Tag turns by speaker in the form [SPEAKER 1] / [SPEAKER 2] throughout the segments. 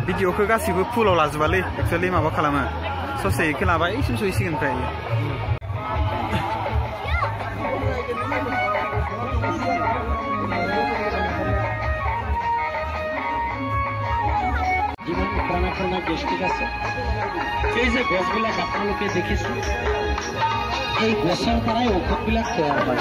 [SPEAKER 1] भिडिअखौ गासिबो फुलाव लाजोबालै एक्चुअलि माबा खालामो ससे इखौ लाबा इसिम सहैसिगोन ओमफ्राय
[SPEAKER 2] ঠিক আছে এই যে গছবিলাক আপোনালোকে দেখিছে এই গছৰ পৰাই ঔষধবিলাক তৈয়াৰ হয়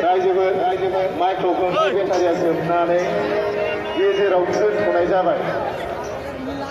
[SPEAKER 2] रायजोफोर माइक्र'फननि बेटारिया जोबनानै गेजेराव दोनथ'नाय जाबाय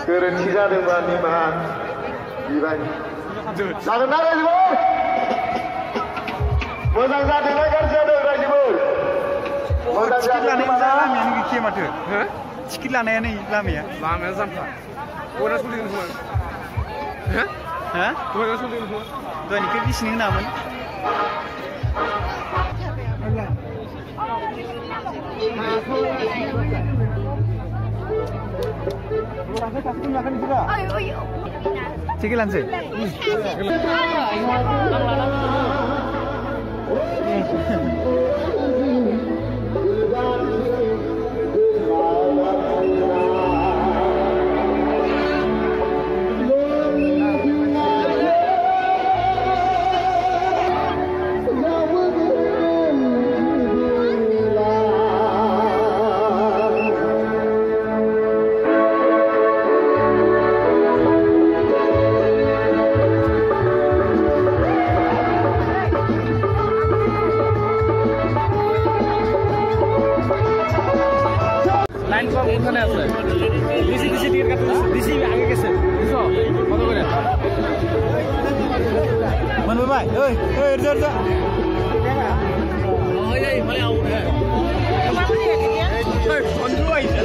[SPEAKER 2] गोरोन्थि जादोंबा निमाहा बिबाय जागोन ना रायजोफोर मोजां जादोंना गाज्रि जादों रायजोफोर मोजां जादों
[SPEAKER 1] लामायानो गैखाया माथो टिकेट लानायानो लामाया जामखा बयना सोलिगोन खोमा बयना सोलिगोन खोमा दहायनिखौ बिसिनि होनामोन Tiket lansir. লাইন সব ওখানে আছে ডিসি ডিসি টিকেট কাটতে ডিসি আগে গেছে বুঝছো কত করে মন ভাই ওই ওই এর জোর ওই যাই মানে আউ হ্যাঁ ওই বন্ধু আইছে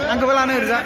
[SPEAKER 1] Angkau lalu Rza.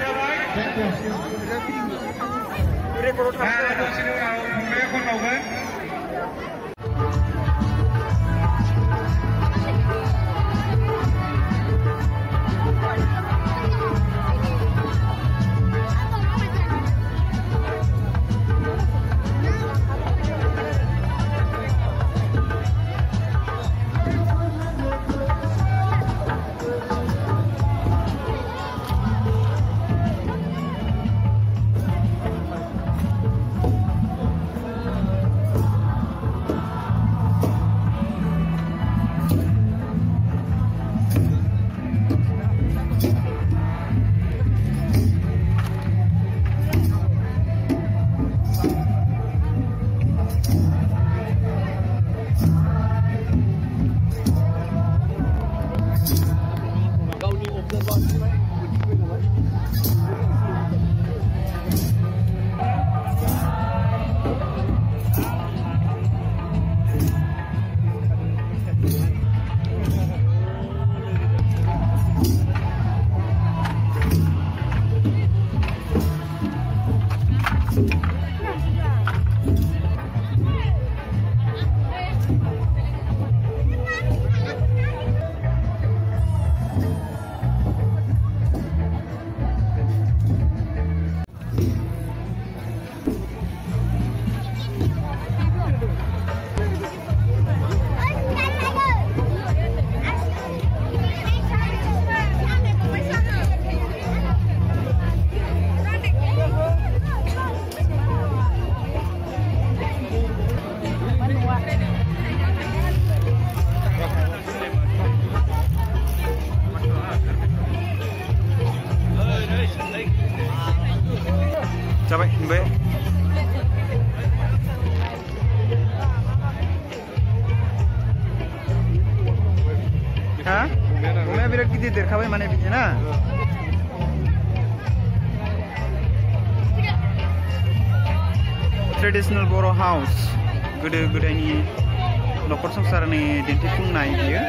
[SPEAKER 3] हा अमाया बिराद गिदिर देरखाबाय माने बिदि ना ट्रेडिशनल बर' हाउस गोदो गोदायनि न'खर संसारनि दिन्थिफुंनाय बियो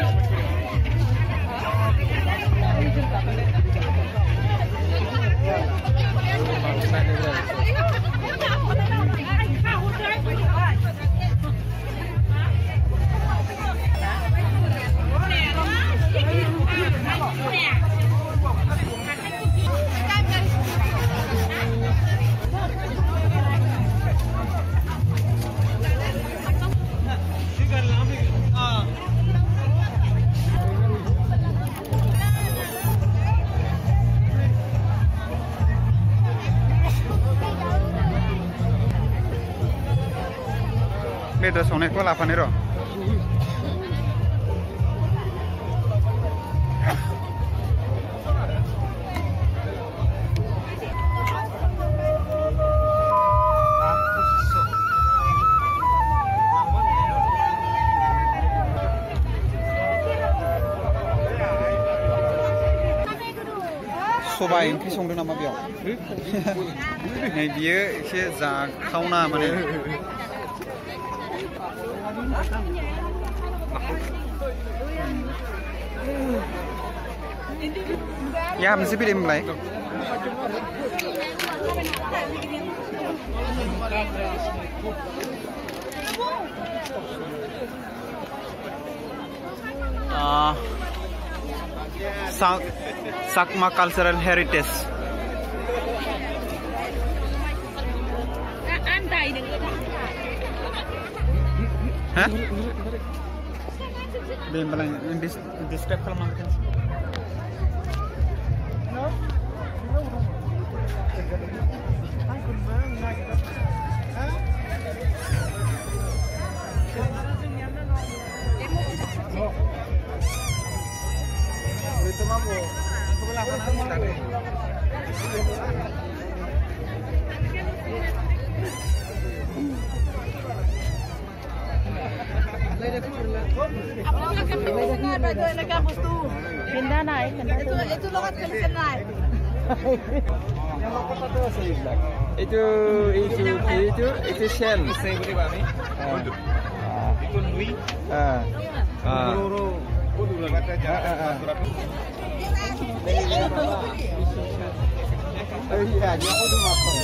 [SPEAKER 3] बेदर संनायखौ लाफानो र' सबाय ओंख्रि संदों नामा बेयाव नै बियो एसे जाखावना माने Ya, mesti pilih mulai. Sakma Cultural Heritage. Hah? Belum bilang describe kalau makan.
[SPEAKER 4] Pindah naik, itu lokat kalian naik.
[SPEAKER 1] itu shell saya boleh bami itu nui iya dia udah makan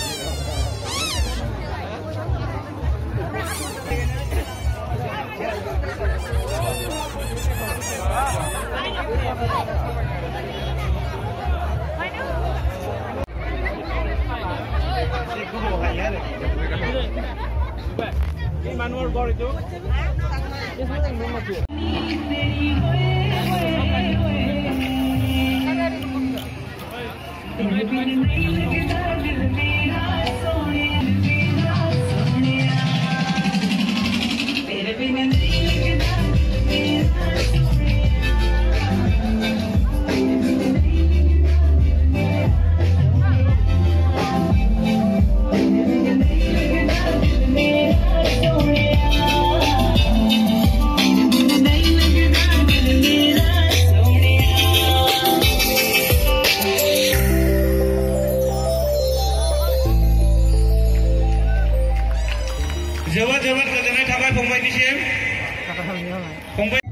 [SPEAKER 1] ini manual bor itu जोबोद गोजोननाय थाबाय फंबायनिसिम फंबाय